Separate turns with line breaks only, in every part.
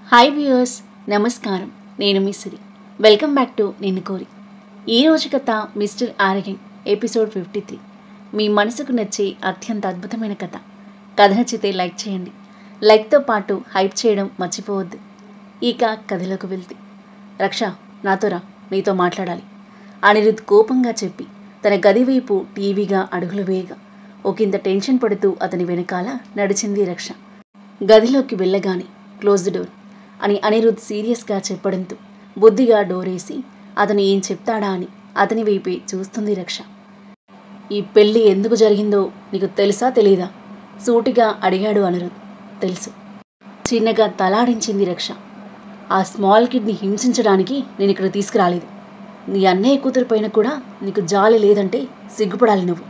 Hi viewers, నమస్కారం. నేను మీ సిరి. Welcome back to నిన్ను కోరి. ఈరోజు కథ మిస్టర్ ఆరగెంట్, ఎపిసోడ్ 53. మీ మనసుకు నచ్చే అత్యంత అద్భుతమైన కథ. కథ నచ్చితే లైక్ చేయండి. లైక్తో పాటు హైప్ చేయడం మర్చిపోవద్దు. ఇక కథలోకి వెళ్తే, రక్ష నాతో రా, నీతో మాట్లాడాలి. అనిరుద్ కోపంగా చెప్పి తన గది వైపు టీవీగా అడుగులు వేయగా ఒకంత టెన్షన్ పడుతూ అతని వెనకాల నడిచింది రక్ష. గదిలోకి వెళ్ళగానే క్లోజ్ ది డోర్ అని అనిరుద్ సీరియస్గా చెప్పడంతో బుద్ధిగా డోరేసి అతను ఏం చెప్తాడా అని అతని వైపే చూస్తుంది రక్ష. ఈ పెళ్ళి ఎందుకు జరిగిందో నీకు తెలుసా తెలీదా? సూటిగా అడిగాడు అనిరుద్. తెలుసు, చిన్నగా తలాడించింది రక్ష. ఆ స్మాల్ కిడ్ని హింసించడానికి నేను ఇక్కడ తీసుకురాలేదు. నీ అన్నయ్య కూతురు పైన కూడా నీకు జాలి లేదంటే సిగ్గుపడాలి. నువ్వు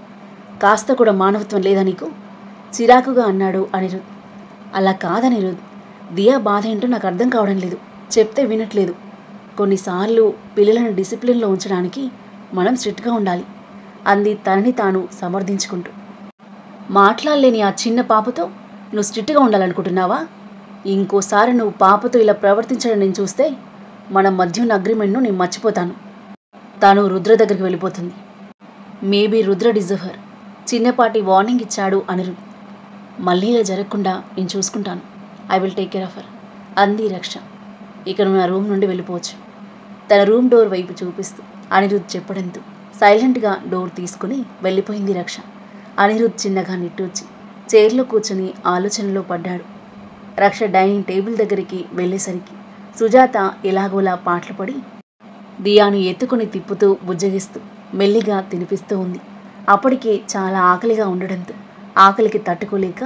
కాస్త కూడా మానవత్వం లేదా నీకు? చిరాకుగా అన్నాడు అనిరుద్. అలా కాదనిరుద్, దియా బాధ ఏంటో నాకు అర్థం కావడం లేదు. చెప్తే వినట్లేదు. కొన్నిసార్లు పిల్లలను డిసిప్లిన్లో ఉంచడానికి మనం స్ట్రిక్ట్గా ఉండాలి అంది తనని తాను సమర్థించుకుంటూ. మాట్లాడలేని ఆ చిన్న పాపతో నువ్వు స్ట్రిక్ట్గా ఉండాలనుకుంటున్నావా? ఇంకోసారి నువ్వు పాపతో ఇలా ప్రవర్తించడం నేను చూస్తే మన మధ్య ఉన్న అగ్రిమెంట్ను నేను మర్చిపోతాను. తాను రుద్ర దగ్గరికి వెళ్ళిపోతుంది. Maybe Rudra deserve her. చిన్నపాటి వార్నింగ్ ఇచ్చాడు అనిరుద్. మళ్ళీ ఇలా జరగకుండా నేను చూసుకుంటాను. I will take care of her అంది రక్ష. ఇక నువ్వు నా రూమ్ నుండి వెళ్ళిపోవచ్చు. తన రూమ్ డోర్ వైపు చూపిస్తూ అనిరుద్ చెప్పడంతో సైలెంట్గా డోర్ తీసుకుని వెళ్ళిపోయింది రక్ష. అనిరుద్ చిన్నగా నిట్టూర్చి చైర్లో కూర్చుని ఆలోచనలో పడ్డాడు. రక్ష డైనింగ్ టేబుల్ దగ్గరికి వెళ్ళేసరికి సుజాత ఎలాగోలా పాటలు పడి దియాను ఎత్తుకుని తిప్పుతూ బుజ్జగిస్తూ మెల్లిగా తినిపిస్తూ ఉంది. అప్పటికే చాలా ఆకలిగా ఉండడంతో ఆకలికి తట్టుకోలేక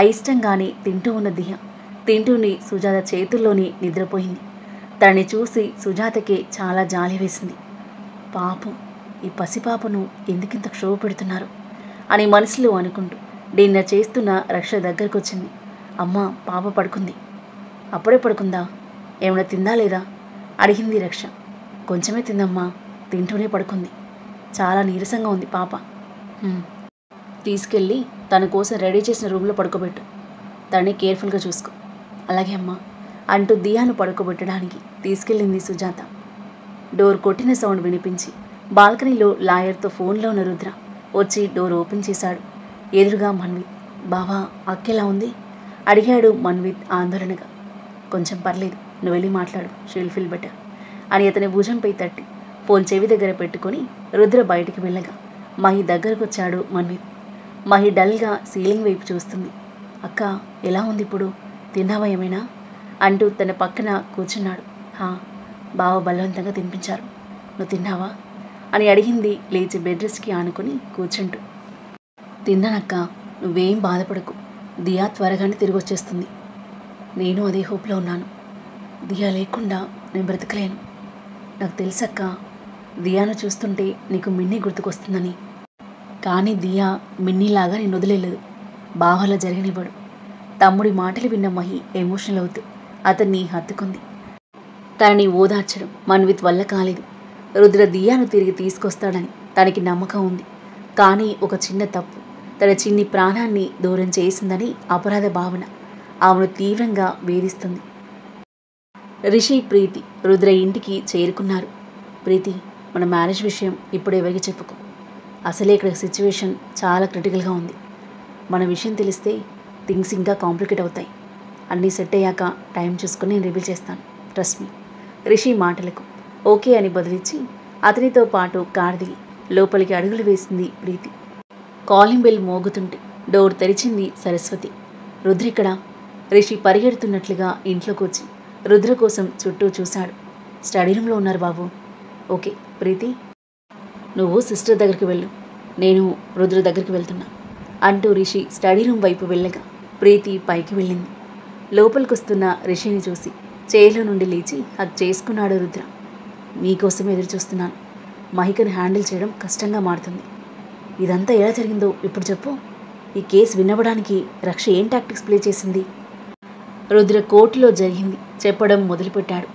అయిష్టంగానే తింటూ ఉన్న దియా తింటూనే సుజాత చేతుల్లోనే నిద్రపోయింది. తనని చూసి సుజాతకే చాలా జాలి వేసింది. పాపం, ఈ పసిపాపను ఎందుకింత క్షోభ పెడుతున్నారు అని మనసులో అనుకుంటూ డిన్నర్ చేస్తున్న రక్ష దగ్గరకు వచ్చింది. అమ్మ, పాప పడుకుంది. అప్పుడే పడుకుందా? ఏమైనా తిందా లేదా అడిగింది రక్ష. కొంచెమే తిందమ్మా, తింటూనే పడుకుంది. చాలా నీరసంగా ఉంది పాప. తీసుకెళ్ళి తన కోసం రెడీ చేసిన రూమ్లో పడుకోబెట్టు. తనని కేర్ఫుల్గా చూసుకో. అలాగే అమ్మా అంటూ దియాను పడుకోబెట్టడానికి తీసుకెళ్ళింది సుజాత. డోర్ కొట్టిన సౌండ్ వినిపించి బాల్కనీలో లాయర్తో ఫోన్లో ఉన్న రుద్ర వచ్చి డోర్ ఓపెన్ చేశాడు. ఎదురుగా మన్విత్. బావా, అక్కెలా ఉంది అడిగాడు మన్విత్ ఆందోళనగా. కొంచెం పర్లేదు, నువ్వు వెళ్ళి మాట్లాడు, షీ విల్ ఫీల్ బెటర్ అని అతని భుజంపై తట్టి ఫోన్ చెవి దగ్గర పెట్టుకొని రుద్ర బయటికి వెళ్ళగా మహి దగ్గరకు వచ్చాడు మన్విత్. మహి డల్గా సీలింగ్ వైపు చూస్తుంది. అక్క, ఎలా ఉంది ఇప్పుడు? తిన్నావా ఏమైనా అంటూ తన పక్కన కూర్చున్నాడు. బావ బలవంతంగా తినిపించారు. నువ్వు తిన్నావా అని అడిగింది లేచి బెడ్ రెస్ట్కి ఆనుకొని కూర్చుంటూ. తిన్నానక్క, నువ్వేం బాధపడకు. దియా త్వరగానే తిరిగి వచ్చేస్తుంది. నేను అదే హోప్లో ఉన్నాను. దియా లేకుండా నేను బ్రతకలేను. నాకు తెలుసక్క, దియాను చూస్తుంటే నీకు మిన్నీ గుర్తుకొస్తుందని. కానీ దియా మిన్నీలాగా నేను వదిలేదు. బావలా జరగనివ్వడు. తమ్ముడి మాటలు విన్న మహి ఎమోషనల్ అవుతూ అతన్ని హత్తుకుంది. తనని ఓదార్చడం మన్విత్ వల్ల కాలేదు. రుద్ర దియాను తిరిగి తీసుకొస్తాడని తనకి నమ్మకం ఉంది. కానీ ఒక చిన్న తప్పు తన చిన్ని ప్రాణాన్ని దూరం చేసిందని అపరాధ భావన ఆమెను తీవ్రంగా వేధిస్తుంది. రిషి, ప్రీతి రుద్ర ఇంటికి చేరుకున్నారు. ప్రీతి, మన మ్యారేజ్ విషయం ఇప్పుడు ఎవరికి చెప్పుకో. అసలే ఇక్కడ సిచ్యువేషన్ చాలా క్రిటికల్గా ఉంది. మన విషయం తెలిస్తే థింగ్స్ ఇంకా కాంప్లికేట్ అవుతాయి. అన్నీ సెట్ అయ్యాక టైం చూసుకొని నేను రివీల్ చేస్తాను, ట్రస్ట్ మీ. రిషి మాటలకు ఓకే అని బదిలిచ్చి అతనితో పాటు కారు దిగి లోపలికి అడుగులు వేసింది ప్రీతి. కాలింగ్ బెల్ మోగుతుంటే డోర్ తెరిచింది సరస్వతి. రుద్ర ఇక్కడ? రిషి పరిగెడుతున్నట్లుగా ఇంట్లోకి వచ్చి రుద్ర కోసం చుట్టూ చూశాడు. స్టడీ రూమ్లో ఉన్నారు బాబు. ఓకే ప్రీతి, నువ్వు సిస్టర్ దగ్గరికి వెళ్ళు, నేను రుద్ర దగ్గరికి వెళ్తున్నా అంటూ రిషి స్టడీ రూమ్ వైపు వెళ్ళగా ప్రీతి పైకి వెళ్ళింది. లోపలికొస్తున్న రిషిని చూసి చైర్లో నుండి లేచి హగ్ చేసుకున్నాడు రుద్ర. నీకోసం ఎదురు చూస్తున్నాను. మహికని హ్యాండిల్ చేయడం కష్టంగా మారుతుంది. ఇదంతా ఎలా జరిగిందో ఇప్పుడు చెప్పు. ఈ కేసు వినవడానికి రక్ష ఏం టాక్టిక్స్ ప్లే చేసింది? రుద్ర కోర్టులో జరిగింది చెప్పడం మొదలుపెట్టాడు.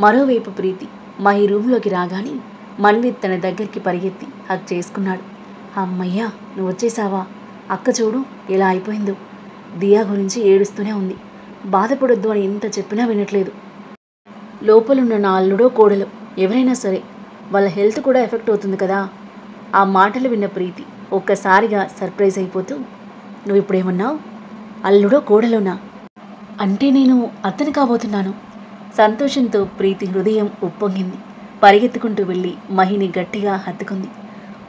మరోవైపు ప్రీతి మహి రూమ్లోకి రాగానే మన్విత్ తన దగ్గరికి పరిగెత్తి హగ్ చేసుకున్నాడు. అమ్మయ్యా, నువ్వు వచ్చేసావా? అక్క చూడు ఎలా అయిపోయిందో. దియా గురించి ఏడుస్తూనే ఉంది. బాధపడొద్దు అని ఎంత చెప్పినా వినట్లేదు. లోపలున్న నా అల్లుడో కోడలో ఎవరైనా సరే వాళ్ళ హెల్త్ కూడా ఎఫెక్ట్ అవుతుంది కదా. ఆ మాటలు విన్న ప్రీతి ఒక్కసారిగా సర్ప్రైజ్ అయిపోతూ, నువ్వు ఇప్పుడేమన్నావు? అల్లుడో కోడలోనా? అంటే నేను అతను కాబోతున్నాను. సంతోషంతో ప్రీతి హృదయం ఉప్పొంగింది. పరిగెత్తుకుంటూ వెళ్ళి మహిని గట్టిగా హత్తుకుంది.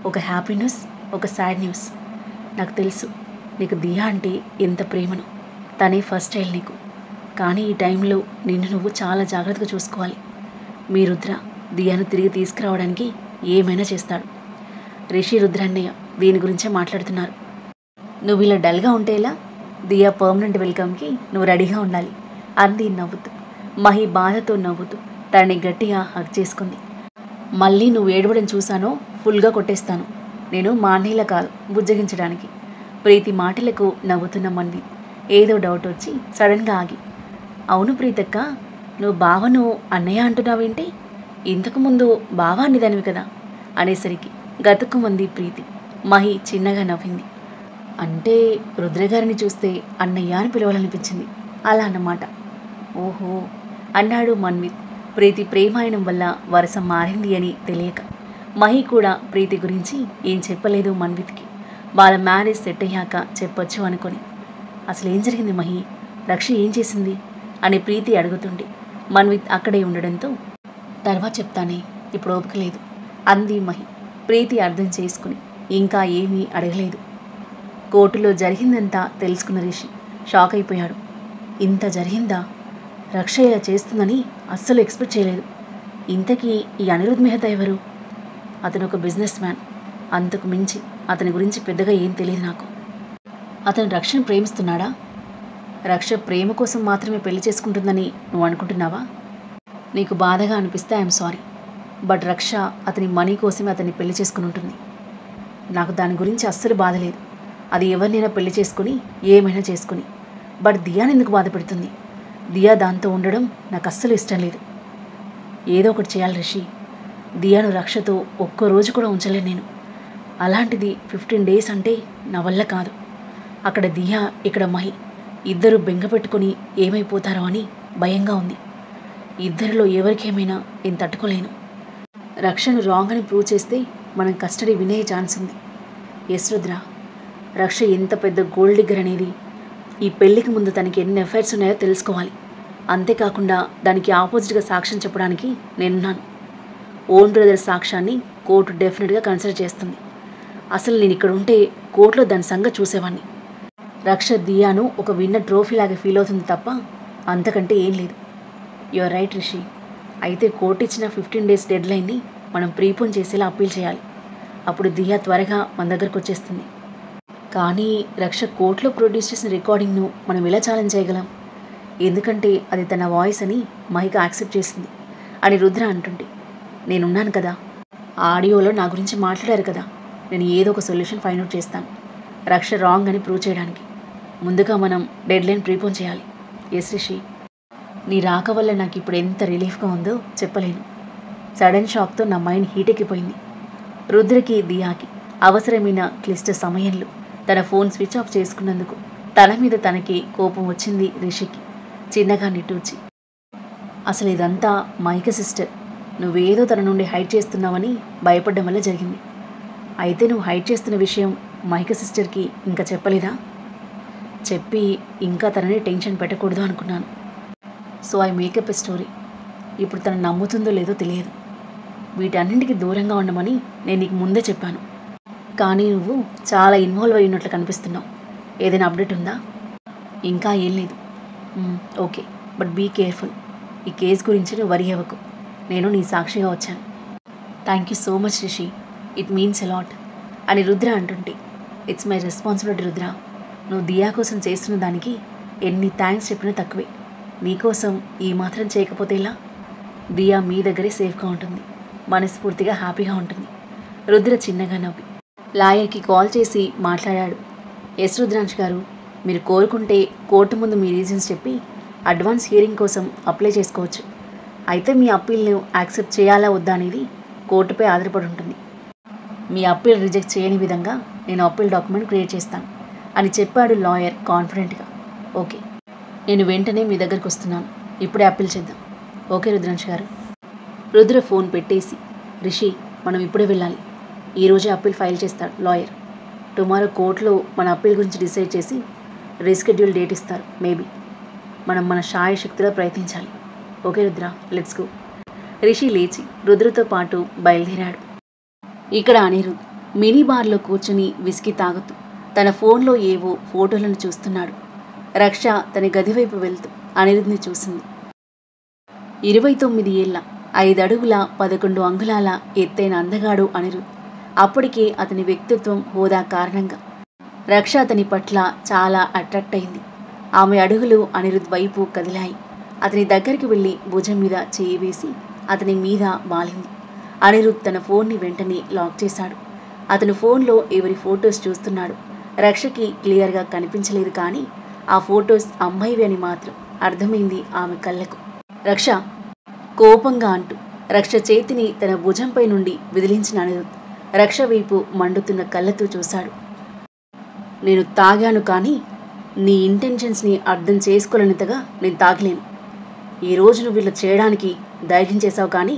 ఒక హ్యాపీ న్యూస్, ఒక సాడ్ న్యూస్. నాకు తెలుసు నీకు దియా అంటే ఎంత ప్రేమను. తనే ఫస్ట్ చైల్డ్ నీకు. కానీ ఈ టైంలో నిన్ను నువ్వు చాలా జాగ్రత్తగా చూసుకోవాలి. మీ రుద్ర దియాను తిరిగి తీసుకురావడానికి ఏమైనా చేస్తాడు. రిషి రుద్ర అన్నయ్య దీని గురించే మాట్లాడుతున్నారు. నువ్వు ఇలా డల్గా ఉంటే ఎలా? దియా పర్మనెంట్ వెల్కమ్కి నువ్వు రెడీగా ఉండాలి అంది నవ్వుతూ. మహి బాధతో నవ్వుతూ తనని గట్టిగా హగ్ చేసుకుంది. మళ్ళీ నువ్వు ఏడవడం చూశానో ఫుల్గా కొట్టేస్తాను. నేను మా అన్నయ్యలా కాదు బుజ్జగించడానికి. ప్రీతి మాటలకు నవ్వుతున్న మన్వి ఏదో డౌట్ వచ్చి సడన్గా ఆగి, అవును ప్రీతక్క, నువ్వు బావను అన్నయ్య అంటున్నావేంటి? ఇంతకుముందు బావా అన్నిదానివి కదా అనేసరికి గతుక్కుమంది ప్రీతి. మహి చిన్నగా నవ్వింది. అంటే రుద్రగారిని చూస్తే అన్నయ్య అని పిలవాలనిపించింది, అలా అన్నమాట. ఓహో అన్నాడు మన్విత్. ప్రీతి ప్రేమాయణం వల్ల వరస మారింది అని తెలియక. మహి కూడా ప్రీతి గురించి ఏం చెప్పలేదు మన్విత్కి. వాళ్ళ మ్యారేజ్ సెట్ అయ్యాక చెప్పొచ్చు అనుకొని. అసలు ఏం జరిగింది మహి? రక్ష ఏం చేసింది అని ప్రీతి అడుగుతుండే మన్విత్ అక్కడే ఉండడంతో, తర్వాత చెప్తానే, ఇప్పుడు ఓపిక లేదు అంది మహి. ప్రీతి అర్థం చేసుకుని ఇంకా ఏమీ అడగలేదు. కోర్టులో జరిగిందంతా తెలుసుకున్న రిషి షాక్ అయిపోయాడు. ఇంత జరిగిందా? రక్ష ఇలా చేస్తుందని అస్సలు ఎక్స్పెక్ట్ చేయలేదు. ఇంతకీ ఈ అనిరుద్ మెహతా ఎవరు? అతను ఒక బిజినెస్ మ్యాన్. అంతకు మించి అతని గురించి పెద్దగా ఏం తెలియదు నాకు. అతను రక్షను ప్రేమిస్తున్నాడా? రక్ష ప్రేమ కోసం మాత్రమే పెళ్లి చేసుకుంటుందని నువ్వు అనుకుంటున్నావా? నీకు బాధగా అనిపిస్తే ఐఎమ్ సారీ, బట్ రక్ష అతని మనీ కోసమే అతన్ని పెళ్లి చేసుకుని ఉంటుంది. నాకు దాని గురించి అస్సలు బాధ లేదు. అది ఎవరినైనా పెళ్లి చేసుకుని ఏమైనా చేసుకుని. బట్ దియాని ఎందుకు బాధ పెడుతుంది? దియా దాంతో ఉండడం నాకు అస్సలు ఇష్టం లేదు. ఏదో ఒకటి చేయాలి రిషి. దియాను రక్షతో ఒక్కరోజు కూడా ఉంచలేను నేను. అలాంటిది 15 days అంటే నా వల్ల కాదు. అక్కడ దియా, ఇక్కడ మహి ఇద్దరు బెంగ పెట్టుకుని ఏమైపోతారో అని భయంగా ఉంది. ఇద్దరిలో ఎవరికేమైనా నేను తట్టుకోలేను. రక్షను రాంగ్ అని ప్రూవ్ చేస్తే మనం కస్టడీ వినే ఛాన్స్ ఉంది. ఎస్ రుద్ర, రక్ష ఎంత పెద్ద గోల్డ్ డిగ్గర్ అనేది ఈ పెళ్లికి ముందు తనకి ఎన్ని ఎఫైర్స్ ఉన్నాయో తెలుసుకోవాలి. అంతేకాకుండా దానికి ఆపోజిట్గా సాక్ష్యం చెప్పడానికి నేనున్నాను. ఓన్ బ్రదర్ సాక్ష్యాన్ని కోర్టు డెఫినెట్గా కన్సిడర్ చేస్తుంది. అసలు నేను ఇక్కడ ఉంటే కోర్టులో దాని సంగతి చూసేవాడిని. రక్ష దియాను ఒక విన్న ట్రోఫీ లాగా ఫీల్ అవుతుంది తప్ప అంతకంటే ఏం లేదు. Your right Rishi. అయితే కోర్టు ఇచ్చిన 15 days డెడ్లైన్ని మనం ప్రీపోన్ చేసేలా అప్పీల్ చేయాలి. అప్పుడు దియా త్వరగా మన దగ్గరకు వచ్చేస్తుంది. కానీ రక్ష కోర్టులో ప్రొడ్యూస్ చేసిన రికార్డింగ్ను మనం ఎలా ఛాలెంజ్ చేయగలం? ఎందుకంటే అది తన వాయిస్ అని మహిక యాక్సెప్ట్ చేసింది అని రుద్ర అంటుంటే, నేనున్నాను కదా, ఆడియోలో నా గురించి మాట్లాడారు కదా, నేను ఏదో ఒక సొల్యూషన్ ఫైండ్ అవుట్ చేస్తాను రక్ష రాంగ్ అని ప్రూవ్ చేయడానికి. ముందుగా మనం డెడ్లైన్ ప్రీపోన్ చేయాలి. ఎస్ రిషి, నీ రాక వల్ల నాకు ఇప్పుడు ఎంత రిలీఫ్గా ఉందో చెప్పలేను. సడన్ షాక్తో నా మైండ్ హీట్ ఎక్కిపోయింది. రుద్రకి దియాకి అవసరమైన క్లిష్ట సమయంలో తన ఫోన్ స్విచ్ ఆఫ్ చేసుకున్నందుకు తన మీద తనకి కోపం వచ్చింది రిషికి. చిన్నగా నిట్టూర్చి, అసలు ఇదంతా మైక సిస్టర్, నువ్వేదో తన నుండి హైడ్ చేస్తున్నావని భయపడడం వల్ల జరిగింది. అయితే నువ్వు హైడ్ చేస్తున్న విషయం మైక సిస్టర్కి ఇంకా చెప్పలేదా? చెప్పి ఇంకా తనని టెన్షన్ పెట్టకూడదు అనుకున్నాను. So eye makeup a story. ఇప్పుడు తను నమ్ముతుందో లేదో తెలియదు. వీటన్నింటికి దూరంగా ఉండమని నేను నీకు ముందే చెప్పాను. కానీ నువ్వు చాలా ఇన్వాల్వ్ అయి ఉన్నట్లు కనిపిస్తున్నావు. ఏదైనా అప్డేట్ ఉందా? ఇంకా ఏం లేదు. Okay, but be careful. ఈ కేసు గురించి నువ్వు వరి అవ్వకు. నేను నీ సాక్షిగా వచ్చాను. Thank you so much Rishi, it means a lot అని రుద్ర అంటుంటే, ఇట్స్ మై రెస్పాన్సిబిలిటీ రుద్ర. నువ్వు దియా కోసం చేస్తున్న దానికి ఎన్ని థ్యాంక్స్ చెప్పినా తక్కువే. నీకోసం ఈ మాత్రం చేయకపోతే ఎలా? దియా మీ దగ్గరే సేఫ్గా ఉంటుంది, మనస్ఫూర్తిగా హ్యాపీగా ఉంటుంది. రుద్ర చిన్నగా నవ్వి లాయర్కి కాల్ చేసి మాట్లాడాడు. ఎస్ రుద్రాంశ్ గారు, మీరు కోరుకుంటే కోర్టు ముందు మీ రీజన్స్ చెప్పి అడ్వాన్స్ హియరింగ్ కోసం అప్లై చేసుకోవచ్చు. అయితే మీ అప్పీల్ను యాక్సెప్ట్ చేయాలా వద్దా అనేది కోర్టుపై ఆధారపడి ఉంటుంది. మీ అప్పీల్ రిజెక్ట్ చేయని విధంగా నేను అప్పీల్ డాక్యుమెంట్ క్రియేట్ చేస్తాను అని చెప్పాడు లాయర్ కాన్ఫిడెంట్గా. ఓకే, నేను వెంటనే మీ దగ్గరకు వస్తున్నాను. ఇప్పుడే అప్పీల్ చేద్దాం. ఓకే రుద్రాంశ్ గారు. రుద్ర ఫోన్ పెట్టేసి, రిషి మనం ఇప్పుడే వెళ్ళాలి. ఈరోజే అప్పీల్ ఫైల్ చేస్తాడు లాయర్. టుమారో కోర్టులో మన అప్పీల్ గురించి డిసైడ్ చేసి రీస్కెడ్యూల్ డేట్ ఇస్తారు. మేబీ మనం మన శాయశక్తిలో ప్రయత్నించాలి. Okay Rudra, let's go. Rishi లేచి రుద్రతో పాటు బయలుదేరాడు. ఇక్కడ అనిరుద్ మినీ బార్లో కూర్చుని విస్కీ తాగుతూ తన ఫోన్లో ఏవో ఫోటోలను చూస్తున్నాడు. రక్ష తన గదివైపు వెళ్తూ అనిరుద్ని చూసింది. 29 ఏళ్ల 5 అడుగుల 11 అంగుళాల ఎత్తైన అందగాడు అనిరుద్. అప్పటికే అతని వ్యక్తిత్వం, హోదా కారణంగా రక్ష అతని పట్ల చాలా అట్రాక్ట్ అయింది. ఆమె అడుగులు అనిరుద్ వైపు కదిలాయి. అతని దగ్గరికి వెళ్ళి భుజం మీద చేయి వేసి అతని మీద వాలింది. అనిరుద్ తన ఫోన్ని వెంటనే లాక్ చేశాడు. అతను ఫోన్లో ఎవరి ఫొటోస్ చూస్తున్నాడు. రక్షకి క్లియర్గా కనిపించలేదు, కానీ ఆ ఫొటోస్ అమ్మాయివి అని మాత్రం అర్థమైంది ఆమె కళ్ళకు. రక్ష, కోపంగా అంటూ రక్ష చేతిని తన భుజంపై నుండి విదిలించిన అనిరుద్ రక్ష వైపు మండుతున్న కళ్ళతో చూశాడు. నేను తాగాను, కానీ నీ ఇంటెన్షన్స్ని అర్థం చేసుకోలేనంతగా నేను తాగలేను. ఈరోజు నువ్వు ఇలా చేయడానికి ధైర్యం చేశావు, కానీ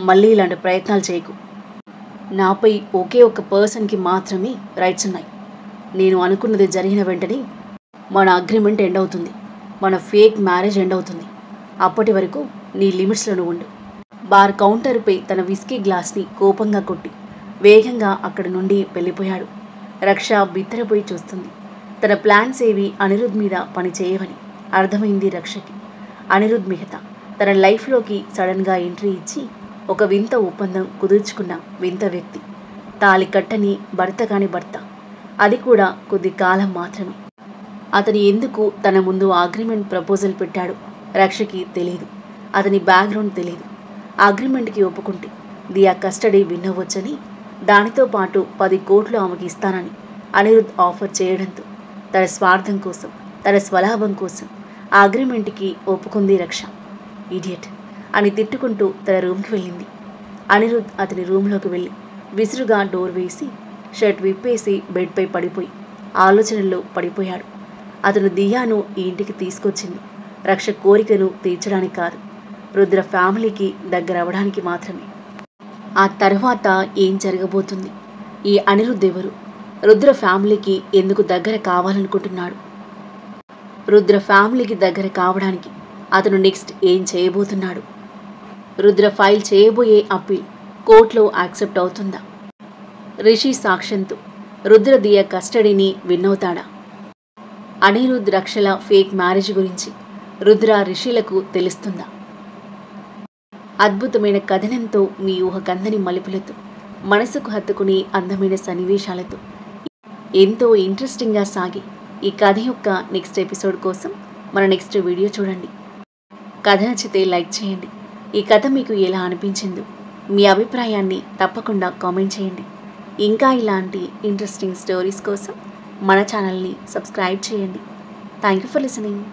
మళ్ళీ ఇలాంటి ప్రయత్నాలు చేయకు. నాపై ఒకే ఒక్క పర్సన్కి మాత్రమే రైట్స్ ఉన్నాయి. నేను అనుకున్నది జరిగిన వెంటనే మన అగ్రిమెంట్ ఎండ్ అవుతుంది. మన ఫేక్ మ్యారేజ్ ఎండ్ అవుతుంది. అప్పటి వరకు నీ లిమిట్స్లో ఉండు. బార్ కౌంటర్పై తన విస్కీ గ్లాస్ని కోపంగా కొట్టి వేగంగా అక్కడి నుండి వెళ్ళిపోయాడు. రక్ష బిత్తరపోయి చూస్తుంది. తన ప్లాన్స్ ఏవి అనిరుద్ మీద పని చేయవని అర్థమైంది రక్షకి. అనిరుద్ మిగతా తన లైఫ్లోకి సడన్గా ఎంట్రీ ఇచ్చి ఒక వింత ఒప్పందం కుదుర్చుకున్న వింత వ్యక్తి. తాళి కట్టని భర్త కాని భర్త, అది కూడా కొద్ది కాలం మాత్రమే. అతని ఎందుకు తన ముందు అగ్రిమెంట్ ప్రపోజల్ పెట్టాడు రక్షకి తెలియదు. అతని బ్యాక్గ్రౌండ్ తెలియదు. అగ్రిమెంట్కి ఒప్పుకుంటే దియా కస్టడీ విన్నవచ్చని, దానితో పాటు 10 కోట్లు ఆమెకి ఇస్తానని అనిరుద్ ఆఫర్ చేయడంతో తన స్వార్థం కోసం, తన స్వలాభం కోసం ఆ అగ్రిమెంట్కి ఒప్పుకుంది రక్ష. ఇడియట్ అని తిట్టుకుంటూ తన రూమ్కి వెళ్ళింది. అనిరుద్ అతని రూమ్లోకి వెళ్ళి విసురుగా డోర్ వేసి షర్ట్ విప్పేసి బెడ్పై పడిపోయి ఆలోచనల్లో పడిపోయాడు. అతను దియాను ఈ ఇంటికి తీసుకొచ్చింది రక్ష కోరికను తీర్చడానికి కాదు, రుద్ర ఫ్యామిలీకి దగ్గర అవ్వడానికి మాత్రమే. ఆ తర్వాత ఏం జరగబోతుంది? ఈ అనిరుద్ ఎవరు? రుద్ర ఫ్యామిలీకి ఎందుకు దగ్గర కావాలనుకుంటున్నాడు? రుద్ర ఫ్యామిలీకి దగ్గర కావడానికి అతను నెక్స్ట్ ఏం చేయబోతున్నాడు? రుద్ర ఫైల్ చేయబోయే అప్పీల్ కోర్టులో యాక్సెప్ట్ అవుతుందా? రిషి సాక్ష్యంతో రుద్ర దియా కస్టడీని విన్నవుతాడా? అనిరుద్ రక్షల ఫేక్ మ్యారేజ్ గురించి రుద్ర రిషిలకు తెలుస్తుందా? అద్భుతమైన కథనంతో, మీ ఊహకందని మలుపులతో, మనసుకు హత్తుకునే అందమైన సన్నివేశాలతో ఎంతో ఇంట్రెస్టింగ్గా సాగి ఈ కథ యొక్క నెక్స్ట్ ఎపిసోడ్ కోసం మన నెక్స్ట్ వీడియో చూడండి. కథ నచ్చితే లైక్ చేయండి. ఈ కథ మీకు ఎలా అనిపించిందో మీ అభిప్రాయాన్ని తప్పకుండా కామెంట్ చేయండి. ఇంకా ఇలాంటి ఇంట్రెస్టింగ్ స్టోరీస్ కోసం మన ఛానల్ని సబ్స్క్రైబ్ చేయండి. Thank you for listening.